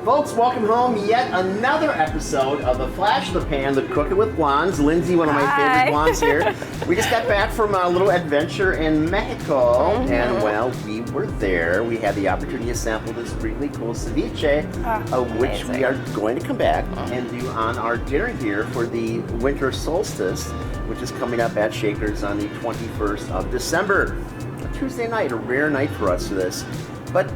Folks, welcome home. Yet another episode of the Flash of the Pan, the Cookin with Blondes. Lindsay, one of my favorite blondes here. We just got back from a little adventure in Mexico, and well, we were there. We had the opportunity to sample this really cool ceviche, which we are going to come back and do on our dinner here for the winter solstice, which is coming up at Shakers on the 21st of December. A Tuesday night, a rare night for us for this. But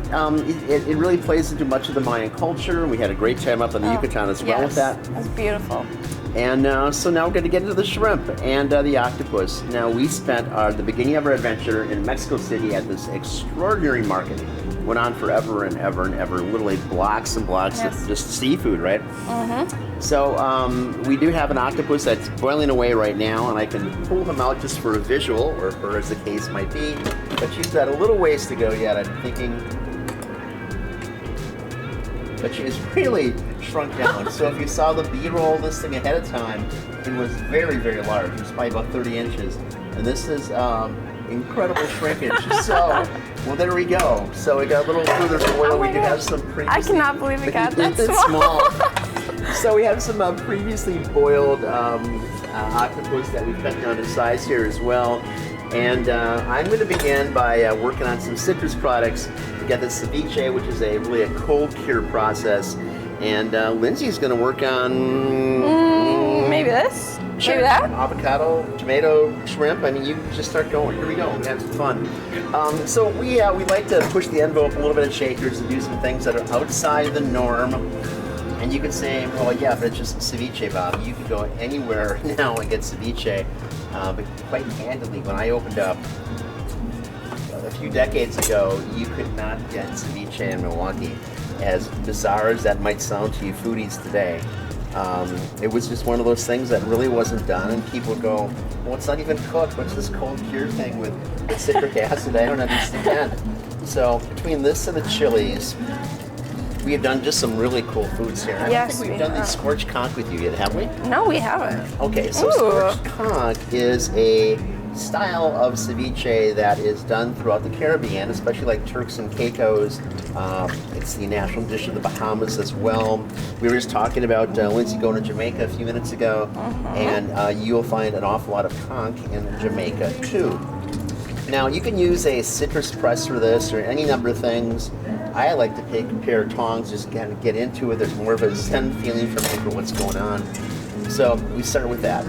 it really plays into much of the Mayan culture. We had a great time up on the Yucatan as well with that. It was beautiful. And so now we're going to get into the shrimp and the octopus. Now we spent the beginning of our adventure in Mexico City at this extraordinary market. Went on forever and ever and ever, literally blocks and blocks of just seafood, right? Mm-hmm. So we do have an octopus that's boiling away right now, and I can pull him out just for a visual, or as the case might be. But she's got a little ways to go yet, I'm thinking. But she's really shrunk down. So if you saw the B-roll of this thing ahead of time, it was very, very large. It was probably about 30 inches. And this is incredible shrinkage. So, well, there we go. So we got a little further boil. We do have some previously... I cannot believe it got that small. So we have some previously boiled octopus that we cut down to size here as well. And I'm going to begin by working on some citrus products to get the ceviche, which is really a cold cure process. And Lindsay's going to work on... maybe this? Sure. Maybe that? Avocado, tomato, shrimp. I mean, you just start going. Here we go. We have some fun. So we like to push the envelope a little bit at Shakers and do some things that are outside the norm. And you could say, well, yeah, but it's just ceviche, Bob. You could go anywhere now and get ceviche. But quite candidly, when I opened up a few decades ago, you could not get ceviche in Milwaukee. As bizarre as that might sound to you foodies today, it was just one of those things that really wasn't done, and people would go, well, it's not even cooked. What's this cold cure thing with citric acid? I don't understand. So between this and the chilies, we have done just some really cool foods here. I don't think we've done the scorched conch with you yet, have we? No, we haven't. Okay, so scorched conch is a style of ceviche that is done throughout the Caribbean, especially like Turks and Caicos. It's the national dish of the Bahamas as well. We were just talking about Lindsay going to Jamaica a few minutes ago, and you'll find an awful lot of conch in Jamaica too. Now, you can use a citrus press for this or any number of things. I like to take a pair of tongs, just kind of get into it. There's more of a zen feeling for me for what's going on. So we start with that.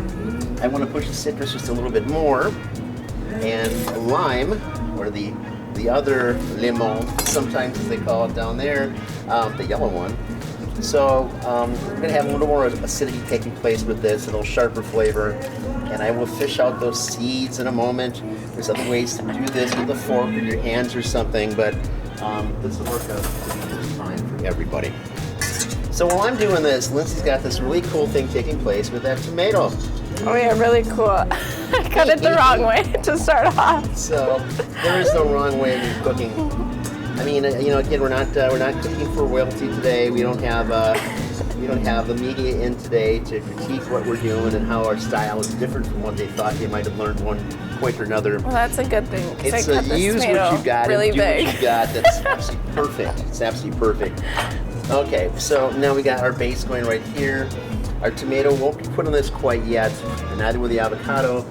I want to push the citrus just a little bit more. And lime, or the other limon, sometimes as they call it down there, the yellow one. So we're going to have a little more acidity taking place with this, a little sharper flavor. And I will fish out those seeds in a moment. There's other ways to do this with a fork or your hands or something, but this will work out fine for everybody. So while I'm doing this, Lindsay's got this really cool thing taking place with that tomato. Oh yeah, really cool. I cut it the wrong way to start off. So there is no wrong way of cooking. I mean, again, we're not cooking for royalty today. We don't have the media in today to critique what we're doing and how our style is different from what they thought they might have learned one point or another. Well, that's a good thing. It's use what you got really and do big. what you got. That's absolutely perfect. It's absolutely perfect. Okay, so now we got our base going right here. Our tomato won't be put on this quite yet, and neither will the avocado.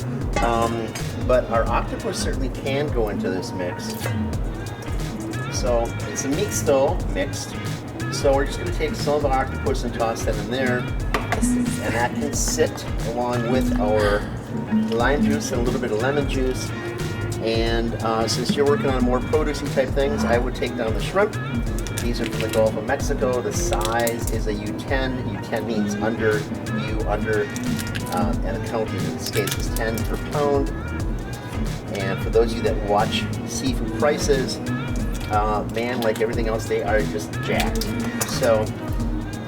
But our octopus certainly can go into this mix. So it's a mixed. So we're just going to take some of the octopus and toss that in there, and that can sit along with our lime juice and a little bit of lemon juice. And since you're working on more producey type things, I would take down the shrimp. These are from the Gulf of Mexico. The size is a U10. U10 means under, and the count in this case is 10 per pound. And for those of you that watch seafood prices, man, like everything else, they are just jacked. So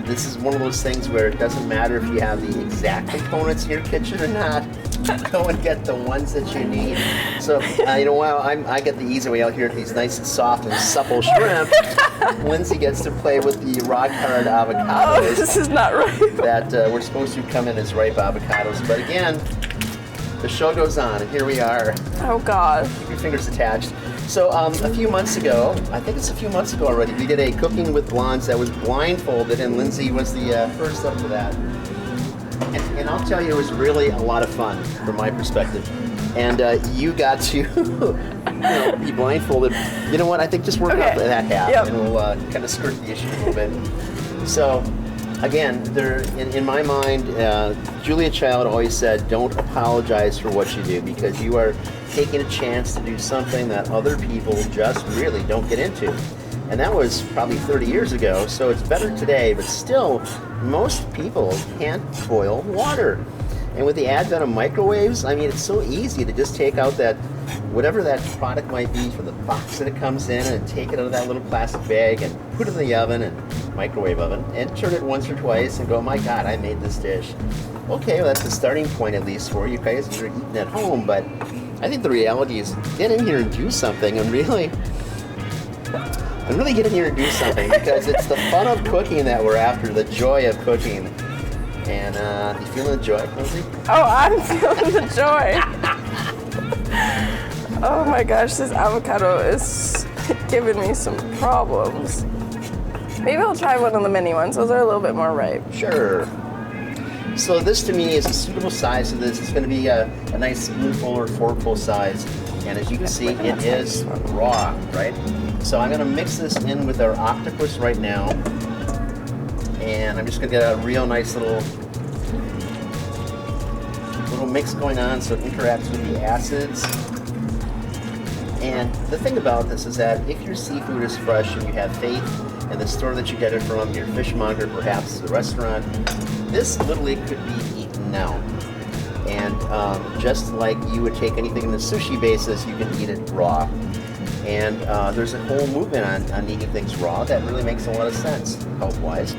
this is one of those things where it doesn't matter if you have the exact components in your kitchen or not. Go and get the ones that you need. So, while I get the easy way out here with these nice and soft and supple shrimp, Lindsay gets to play with the rock-hard avocados. Oh, this is not right. That we're supposed to come in as ripe avocados. But again, the show goes on, and here we are. Oh, God. Keep your fingers attached. So a few months ago, I think it's a few months ago already, we did a Cooking with Blondes that was blindfolded, and Lindsay was the first up to that. And I'll tell you, it was really a lot of fun from my perspective. And you got to be blindfolded. You know what? I think just work off that hat, and we'll kind of skirt the issue a little bit. So, again, in my mind, Julia Child always said, don't apologize for what you do, because you are taking a chance to do something that other people just really don't get into. And that was probably 30 years ago, so it's better today, but still, most people can't boil water. And with the advent of microwaves, I mean, it's so easy to just take out that, whatever that product might be from the box that it comes in, and take it out of that little plastic bag and put it in the oven, and microwave oven, and turn it once or twice and go, my God, I made this dish. Okay, well, that's the starting point, at least for you guys that are eating at home, but I think the reality is get in here and do something, and really get in here and do something, because it's the fun of cooking that we're after, the joy of cooking. And you feeling the joy, Lindsay? Oh, I'm feeling the joy. Oh my gosh, this avocado is giving me some problems. Maybe I'll try one of the mini ones. Those are a little bit more ripe. Sure. So this to me is a suitable size of this. It's going to be a nice spoonful or forkful size. And as you can see, it is raw, right? So I'm going to mix this in with our octopus right now. And I'm just going to get a real nice little mix going on so it interacts with the acids. And the thing about this is that if your seafood is fresh and you have faith in the store that you get it from, your fishmonger, perhaps the restaurant, this literally could be eaten now. And just like you would take anything in the sushi basis, you can eat it raw. And there's a whole movement on eating things raw that really makes a lot of sense health-wise.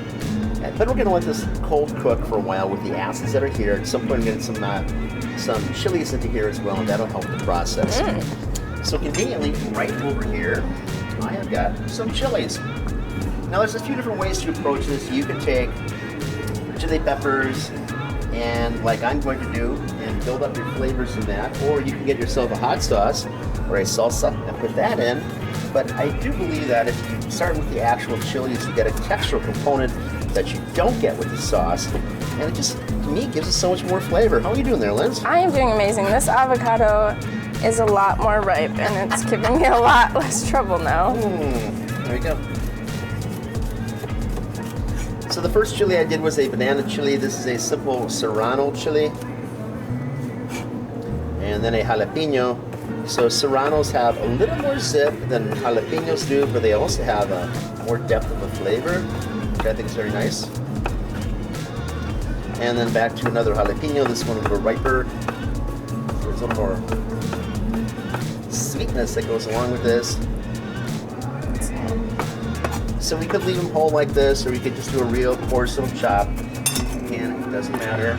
But we're going to let this cold cook for a while with the acids that are here. At some point, I'm going to get some chilies into here as well, and that'll help the process. So conveniently, right over here, I have got some chilies. Now, there's a few different ways to approach this. You can take chili peppers, and like I'm going to do, and build up your flavors in that, or you can get yourself a hot sauce or a salsa and put that in. But I do believe that if you start with the actual chilies, you get a textural component that you don't get with the sauce, and it just, to me, gives it so much more flavor. How are you doing there, Linz? I am doing amazing. This avocado is a lot more ripe, and it's giving me a lot less trouble now. There you go. So the first chili I did was a banana chili. This is a simple serrano chili, and then a jalapeno. So serranos have a little more zip than jalapenos do, but they also have a more depth of a flavor, which I think is very nice. And then back to another jalapeno, this one a little riper. There's a little more sweetness that goes along with this. So we could leave them whole like this, or we could just do a real coarse little chop. And it doesn't matter.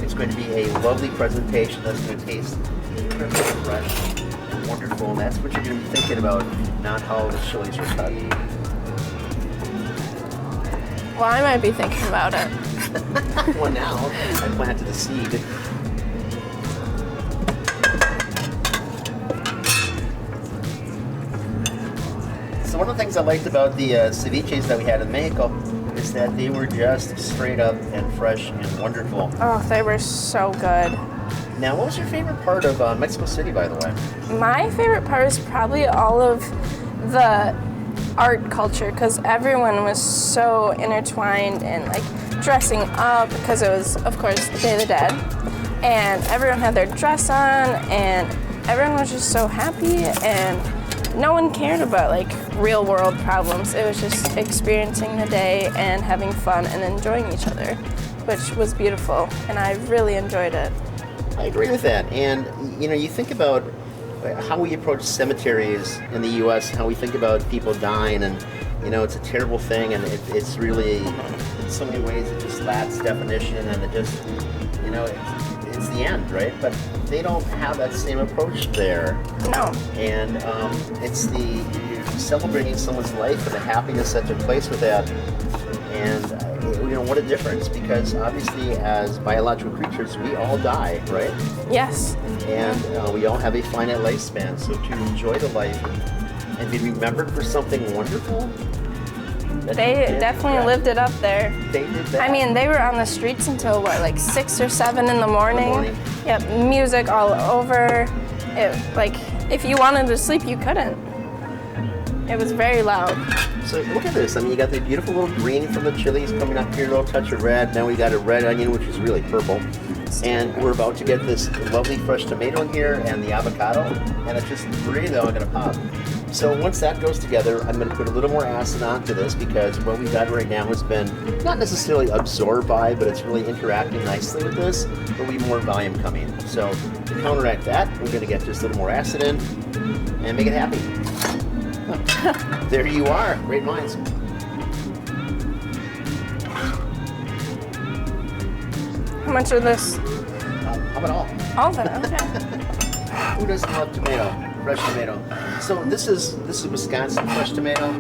It's going to be a lovely presentation that's going to taste incredibly fresh and wonderful. And that's what you're going to be thinking about, not how the chilies are cut. Well, I might be thinking about it. Well, now I planted the seed. So one of the things I liked about the ceviches that we had in Mexico is that they were just straight up and fresh and wonderful. Oh, they were so good. Now, what was your favorite part of Mexico City, by the way? My favorite part is probably all of the art culture, because everyone was so intertwined and like dressing up, because it was, of course, the Day of the Dead, and everyone had their dress on, and everyone was just so happy, and no one cared about like real world problems. It was just experiencing the day and having fun and enjoying each other, which was beautiful, and I really enjoyed it. I agree with that. And you know, you think about how we approach cemeteries in the U.S., how we think about people dying, and you know, it's a terrible thing, and it's really, in so many ways, it just lacks definition, and it just, you know, it's the end, right? But they don't have that same approach there. No. And it's you're celebrating someone's life and the happiness that took place with that. And what a difference, because obviously as biological creatures, we all die, right? Yes. And we all have a finite lifespan, so to enjoy the life and be remembered for something wonderful. They definitely lived it up there. They did that. I mean, they were on the streets until what, like 6 or 7 in the morning? Yep, music all over. Like, if you wanted to sleep, you couldn't. It was very loud. So look at this. I mean, you got the beautiful little green from the chilies coming up here, a little touch of red. Now we got a red onion, which is really purple. And we're about to get this lovely fresh tomato in here and the avocado. And it's just really all gonna pop. So once that goes together, I'm gonna put a little more acid onto this, because what we've got right now has been not necessarily absorbed by, but it's really interacting nicely with this. There'll be more volume coming. So to counteract that, we're gonna get just a little more acid in and make it happy. There you are. Great minds. How much of this? How about all? All of it, okay. Who doesn't love tomato? Fresh tomato. So this is Wisconsin fresh tomato,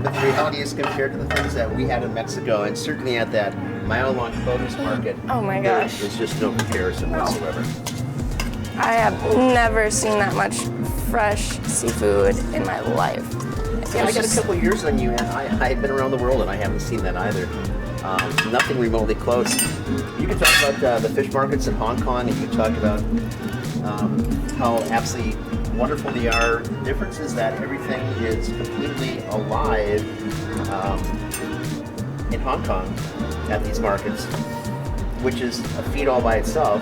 but the reality is, compared to the things that we had in Mexico, and certainly at that mile-long produce market, Oh my gosh. there's just no comparison whatsoever. I have never seen that much fresh seafood in my life. Yeah, I got a couple of years on you, and I've been around the world, and I haven't seen that either. Nothing remotely close. You can talk about the fish markets in Hong Kong, and you can talk about how absolutely wonderful they are. The difference is that everything is completely alive in Hong Kong at these markets, which is a feat all by itself,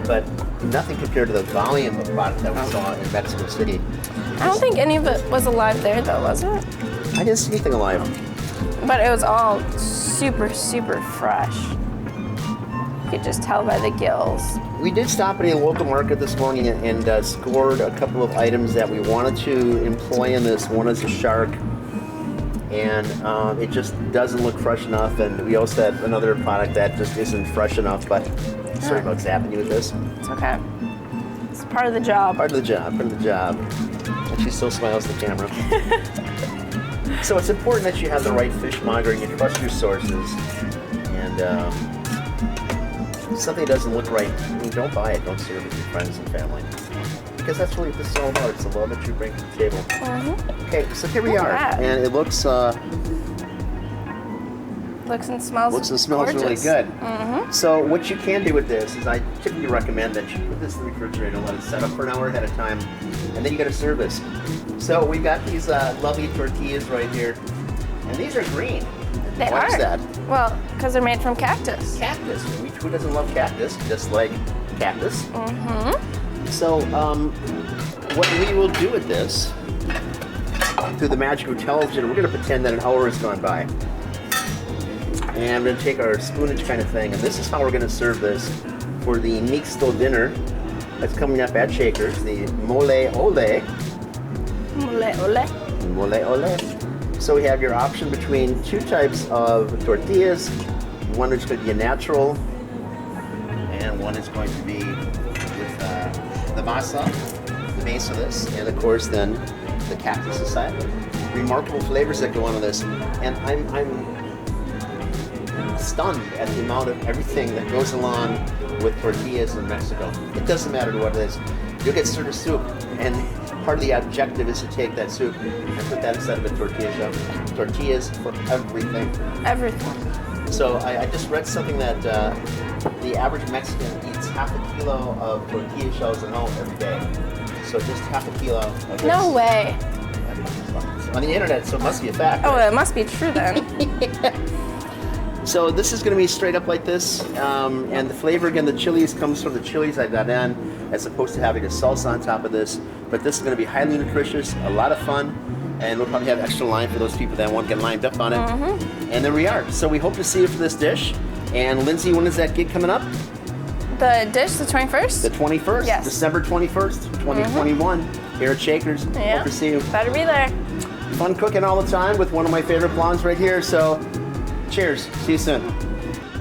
but nothing compared to the volume of product that we saw in Mexico City. I don't think any of it was alive there though, was it? I didn't see anything alive. But it was all super, super fresh. You could just tell by the gills. We did stop at a local market this morning and scored a couple of items that we wanted to employ in this. One is a shark, and it just doesn't look fresh enough. And we also had another product that just isn't fresh enough, but sorry about zapping you with this. It's okay. It's part of the job. Part of the job, part of the job. And she still smiles at the camera. So it's important that you have the right fishmonger and you trust your sources. And if something doesn't look right, I mean, don't buy it. Don't serve it to your friends and family. Because that's really what this is all about. It's the love that you bring to the table. Mm-hmm. Okay, so here we Look at are. that. And it looks Looks and smells really gorgeous. good. Mm-hmm. So what you can do with this is I typically recommend that you put this in the refrigerator and let it set up for an hour ahead of time, and then you got to serve this. So we've got these lovely tortillas right here, and these are green. They Why are. is that? Well, because they're made from cactus. Cactus. Who doesn't love cactus? Just like cactus. Mm-hmm. So what we will do with this, through the magic of television, we're going to pretend that an hour has gone by. And I'm going to take our spoonage kind of thing, and this is how we're going to serve this for the Mixto dinner that's coming up at Shakers, the mole ole. Ole, ole. Mole ole. So we have your option between two types of tortillas. One is going to be a natural, and one is going to be with the masa, the base of this, and of course then the cactus aside. Remarkable flavors that go on this, and I'm stunned at the amount of everything that goes along with tortillas in Mexico. It doesn't matter what it is. You'll get served a soup, and part of the objective is to take that soup and put that inside of a tortilla shell. Tortillas for everything. Everything. So I just read something that the average Mexican eats half a kilo of tortilla shells at home every day. So just half a kilo of this. No way. On the internet, so it must be a fact. Oh, right? it must be true then. So this is going to be straight up like this, and the flavor, again, the chilies comes from the chilies I got in, as opposed to having a salsa on top of this. But this is going to be highly nutritious, a lot of fun, and we'll probably have extra lime for those people that won't get limed up on it. Mm-hmm. And there we are. So we hope to see you for this dish. And Lindsay, when is that gig coming up? The dish, the 21st? The 21st, Yes. December 21st, 2021, here at Shakers. Yeah. Hope to see you. Better be there. Fun cooking all the time with one of my favorite blondes right here. So cheers. See you soon.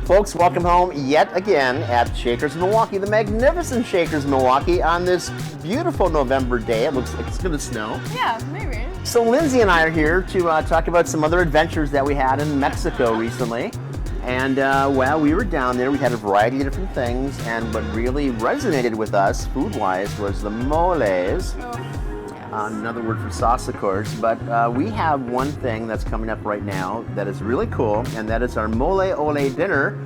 Folks, welcome home yet again at Shakers Milwaukee, the magnificent Shakers Milwaukee, on this beautiful November day. It looks like it's going to snow. Yeah, maybe. So Lindsay and I are here to talk about some other adventures that we had in Mexico recently. And while we were down there, we had a variety of different things. And what really resonated with us, food-wise, was the moles. Another word for sauce, of course. But we have one thing that's coming up right now that is really cool, and that is our mole ole dinner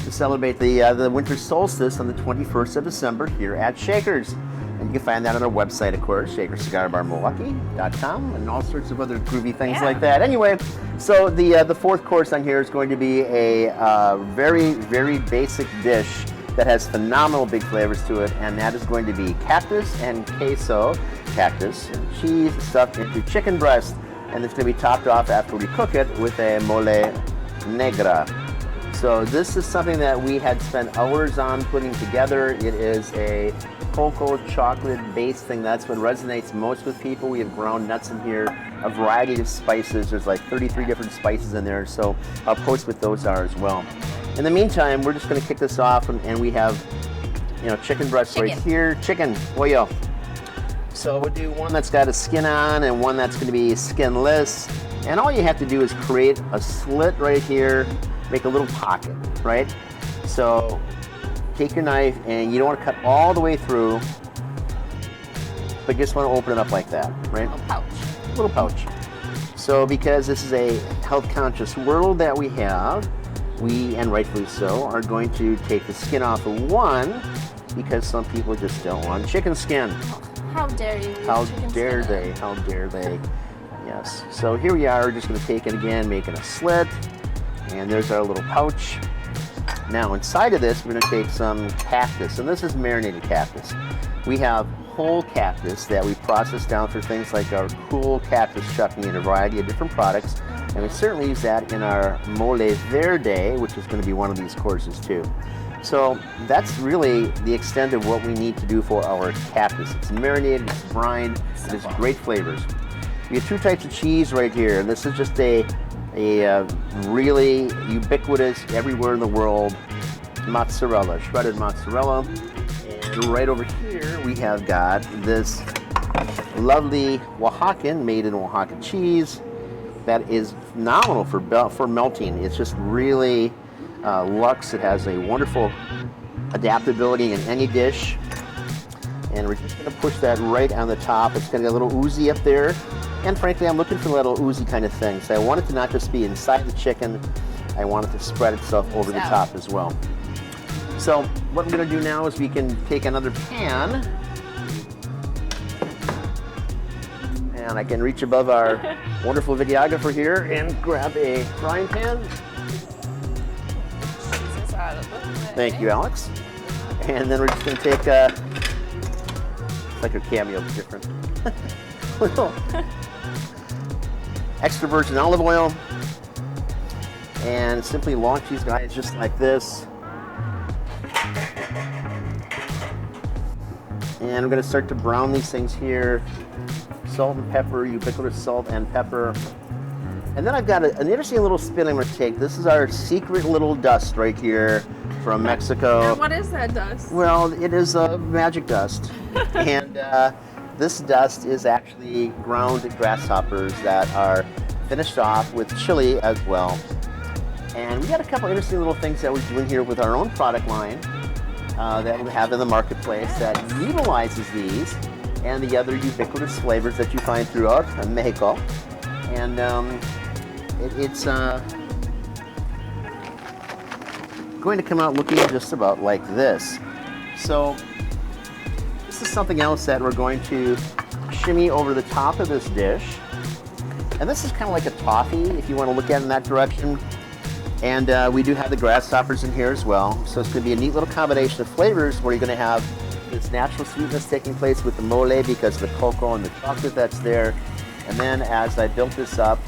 to celebrate the winter solstice on the 21st of December here at Shakers. And you can find that on our website, of course, shakerscigarbarmilwaukee.com, and all sorts of other groovy things like that. Anyway, so the fourth course on here is going to be a very, very basic dish that has phenomenal big flavors to it, and that is going to be cactus and queso, cactus and cheese stuffed into chicken breast, and it's going to be topped off after we cook it with a mole negra. So this is something that we had spent hours on putting together. It is a cocoa chocolate based thing. That's what resonates most with people. We have ground nuts in here, a variety of spices. There's like 33 different spices in there, so I'll post what those are as well. In the meantime, we're just going to kick this off, and we have, chicken breasts right here. Chicken, pollo. So we'll do one that's got a skin on and one that's going to be skinless. And all you have to do is create a slit right here, make a little pocket, right? So take your knife, and you don't want to cut all the way through, but you just want to open it up like that, right? Little pouch. So because this is a health conscious world that we have, we, and rightfully so, are going to take the skin off of one because some people just don't want chicken skin. How dare you? How dare they? How dare they? Yes. So here we are, just going to take it again, making a slit, and there's our little pouch. Now inside of this, we're going to take some cactus, and this is marinated cactus. We have whole cactus that we process down for things like our cool cactus chutney and a variety of different products, and we certainly use that in our mole verde, which is going to be one of these courses too. So that's really the extent of what we need to do for our cactus. It's marinated, it's brined, it has great flavors. We have two types of cheese right here, and this is just a really ubiquitous, everywhere in the world, mozzarella, shredded mozzarella. And right over here we have got this lovely Oaxacan, made in Oaxaca cheese that is phenomenal for melting. It's just really luxe. It has a wonderful adaptability in any dish. And we're just going to push that right on the top. It's going to get a little oozy up there. And frankly, I'm looking for a little oozy kind of thing. So I want it to not just be inside the chicken, I want it to spread itself over the top as well. So what I'm going to do now is we can take another pan, and I can reach above our wonderful videographer here and grab a frying pan. Thank you, Alex. And then we're just going to take like a cameo, different. Extra virgin olive oil, and simply launch these guys just like this. And I'm going to start to brown these things here. Salt and pepper, ubiquitous salt and pepper. And then I've got an interesting little spin I'm going to take. This is our secret little dust right here from Mexico. Now, what is that dust? Well, it is a magic dust. And this dust is actually ground grasshoppers that are finished off with chili as well. And we got a couple interesting little things that we're doing here with our own product line that we have in the marketplace that utilizes these and the other ubiquitous flavors that you find throughout Mexico. And it's going to come out looking just about like this. So this is something else that we're going to shimmy over the top of this dish. And this is kind of like a toffee, if you want to look at it in that direction. And we do have the grasshoppers in here as well. So it's going to be a neat little combination of flavors where you're going to have this natural sweetness taking place with the mole because of the cocoa and the chocolate that's there. And then as I built this up,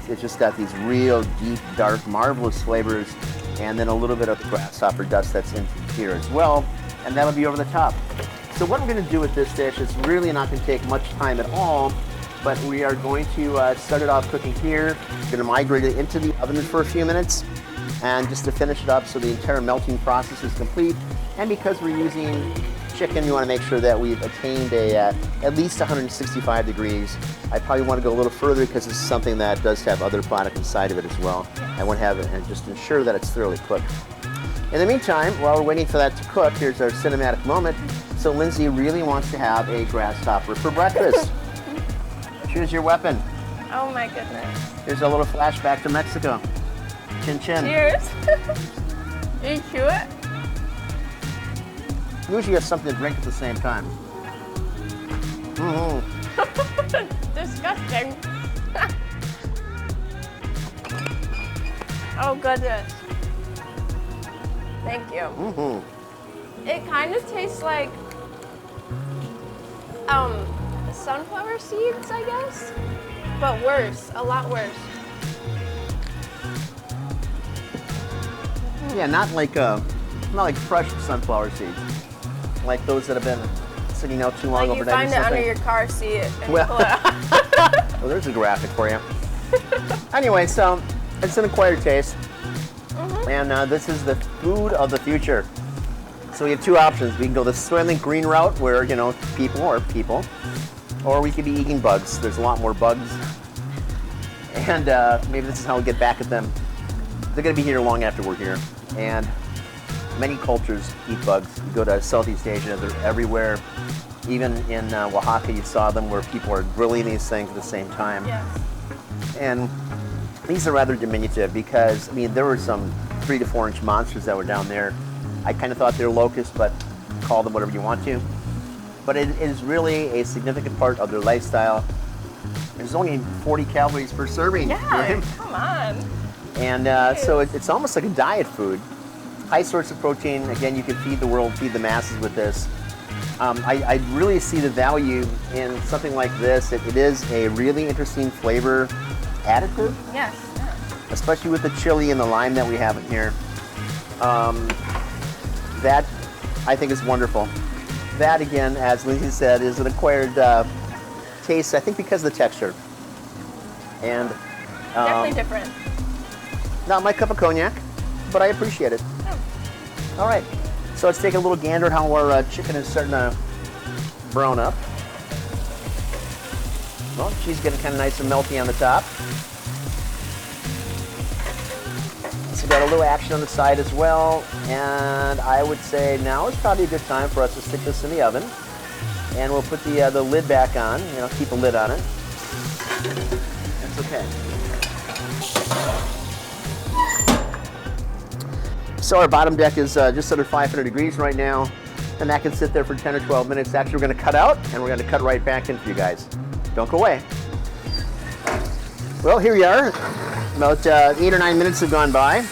it's just got these real deep, dark, marvelous flavors, and then a little bit of the grasshopper dust that's in here as well. And that'll be over the top. So what we're going to do with this dish is really not going to take much time at all, but we are going to start it off cooking here. We're going to migrate it into the oven for a few minutes, and just to finish it up so the entire melting process is complete. And because we're using chicken, you want to make sure that we've attained at least 165 degrees. I probably want to go a little further because this is something that does have other product inside of it as well. I want to have it and just ensure that it's thoroughly cooked. In the meantime, while we're waiting for that to cook, here's our cinematic moment. So Lindsay really wants to have a grasshopper for breakfast. Choose your weapon. Oh my goodness. Here's a little flashback to Mexico. Chin chin. Cheers. You chew it? Usually you have something to drink at the same time. Mm-hmm. Disgusting. Oh goodness. Thank you. Mm-hmm. It kind of tastes like sunflower seeds, I guess, but worse, a lot worse. Yeah, not like fresh sunflower seeds, like those that have been sitting out too long Like you overnight. find it under your car seat and Well- you pull it out. Well, there's a graphic for you. Anyway, so it's an acquired taste, and this is the food of the future. So we have two options. We can go the Soylent Green route, where people, or we could be eating bugs. There's a lot more bugs, and maybe this is how we get back at them. They're going to be here long after we're here, and many cultures eat bugs. You go to Southeast Asia, they're everywhere. Even in Oaxaca, you saw them where people are grilling these things at the same time. Yes. And these are rather diminutive because, I mean, there were some 3 to 4 inch monsters that were down there. I kind of thought they were locusts, but call them whatever you want to. But it is really a significant part of their lifestyle. There's only 40 calories per serving. Yeah, right? come on. And so it's almost like a diet food. High source of protein. Again, you can feed the world, feed the masses with this. I really see the value in something like this. It is a really interesting flavor additive, Yes. Yeah. especially with the chili and the lime that we have in here. That, I think, is wonderful. That, again, as Lindsay said, is an acquired taste, I think, because of the texture. And Definitely different. not my cup of cognac, but I appreciate it. Oh. All right, so let's take a little gander at how our chicken is starting to brown up. Well, she's getting kind of nice and melty on the top. So got a little action on the side as well, and I would say now is probably a good time for us to stick this in the oven, and we'll put the lid back on. Keep a lid on it. That's okay. So our bottom deck is just under 500 degrees right now, and that can sit there for 10 or 12 minutes. Actually, we're going to cut out, and we're going to cut right back in for you guys. Don't go away. Well, here we are. About 8 or 9 minutes have gone by,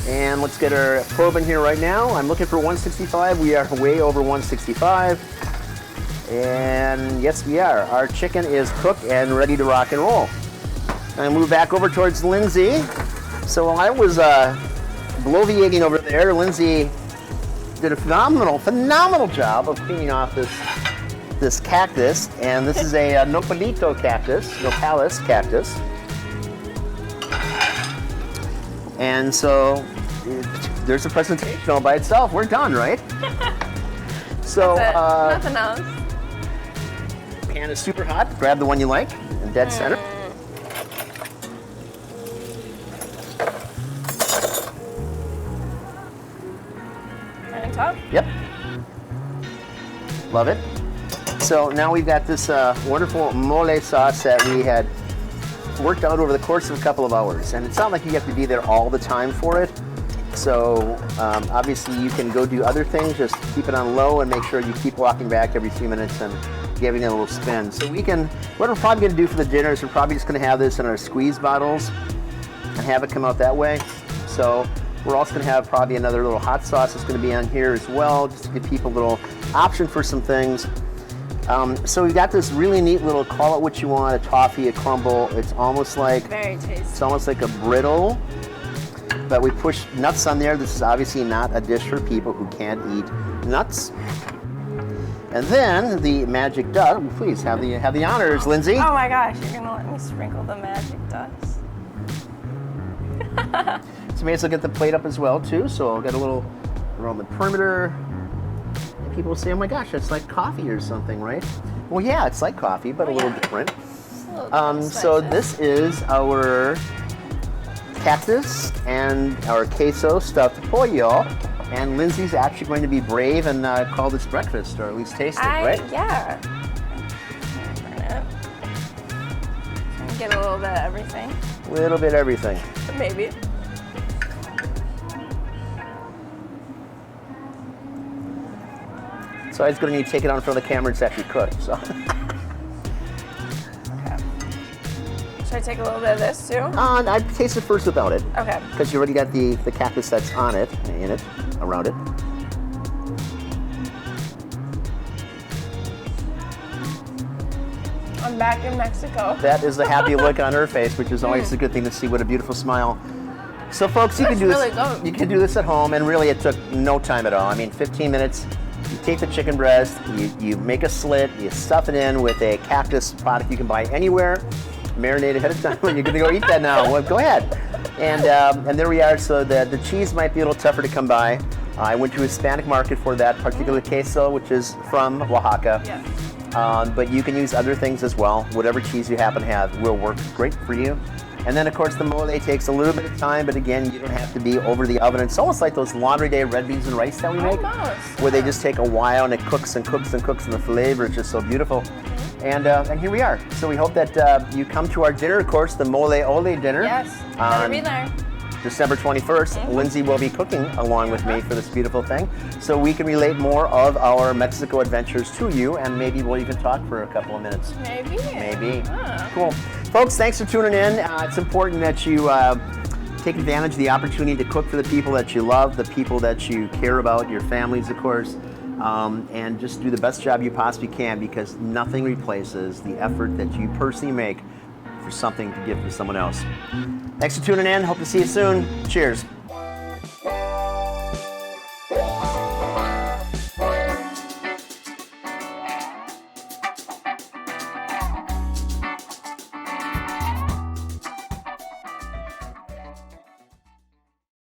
and let's get our probe in here right now. I'm looking for 165. We are way over 165, and yes, we are. Our chicken is cooked and ready to rock and roll. I move back over towards Lindsay. So while I was bloviating over there, Lindsay did a phenomenal job of cleaning off this cactus, and this is a nopalito nopalus cactus. And so there's a presentation all by itself. We're done, right? So Nothing else. pan is super hot. Grab the one you like in dead center. On top? Yep. Love it. So now we've got this wonderful mole sauce that we had worked out over the course of a couple of hours. And it's not like you have to be there all the time for it. So obviously you can go do other things, just keep it on low and make sure you keep walking back every few minutes and giving it a little spin. So what we're probably gonna do for the dinner is we're probably just gonna have this in our squeeze bottles and have it come out that way. So we're also gonna have probably another little hot sauce that's gonna be on here as well, just to give people a little option for some things. So we've got this really neat little, call it what you want, a toffee, a crumble. It's almost like Very tasty. It's almost like a brittle, but we push nuts on there. This is obviously not a dish for people who can't eat nuts. And then the magic dust. Please have the honors, Lindsay. Oh my gosh, you're gonna let me sprinkle the magic dust. So maybe I'll get the plate up as well too. So I'll get a little around the perimeter. people say, oh my gosh, it's like coffee or something, right? Well, yeah, it's like coffee, but a little different. So this is our cactus and our queso stuffed pollo. And Lindsay's actually going to be brave and call this breakfast, or at least taste it, right? Yeah. Get a little bit of everything. A little bit of everything. Maybe. So I was going to need to take it on in front of the camera and it's actually cooked. So. Okay. Should I take a little bit of this too? I'd taste it first without it. Okay. Because you already got the cactus that's on it, in it, around it. I'm back in Mexico. That is the happy look on her face, which is always a good thing to see. What a beautiful smile. So folks, you can do really this. good. You can do this at home, and really it took no time at all. I mean, 15 minutes. You take the chicken breast, you make a slit, you stuff it in with a cactus product you can buy anywhere. Marinate ahead of time. You're going to go eat that now. Well, go ahead. And there we are. So the cheese might be a little tougher to come by. I went to a Hispanic market for that particular queso, which is from Oaxaca. Yeah. But you can use other things as well. Whatever cheese you happen to have will work great for you. And then, of course, the mole takes a little bit of time, but again, you don't have to be over the oven. It's almost like those laundry day red beans and rice that we make, where they just take a while and it cooks and cooks and cooks, and the flavor is just so beautiful. And here we are. So we hope that you come to our dinner, of course, the Mole Ole dinner. Yes, better be there. December 21st, Lindsay will be cooking along with me for this beautiful thing, so we can relate more of our Mexico adventures to you, and maybe we'll even talk for a couple of minutes. Maybe. Cool. Folks, thanks for tuning in. It's important that you take advantage of the opportunity to cook for the people that you love, the people that you care about, your families, of course, and just do the best job you possibly can, because nothing replaces the effort that you personally make for something to give to someone else. Thanks for tuning in. Hope to see you soon. Cheers.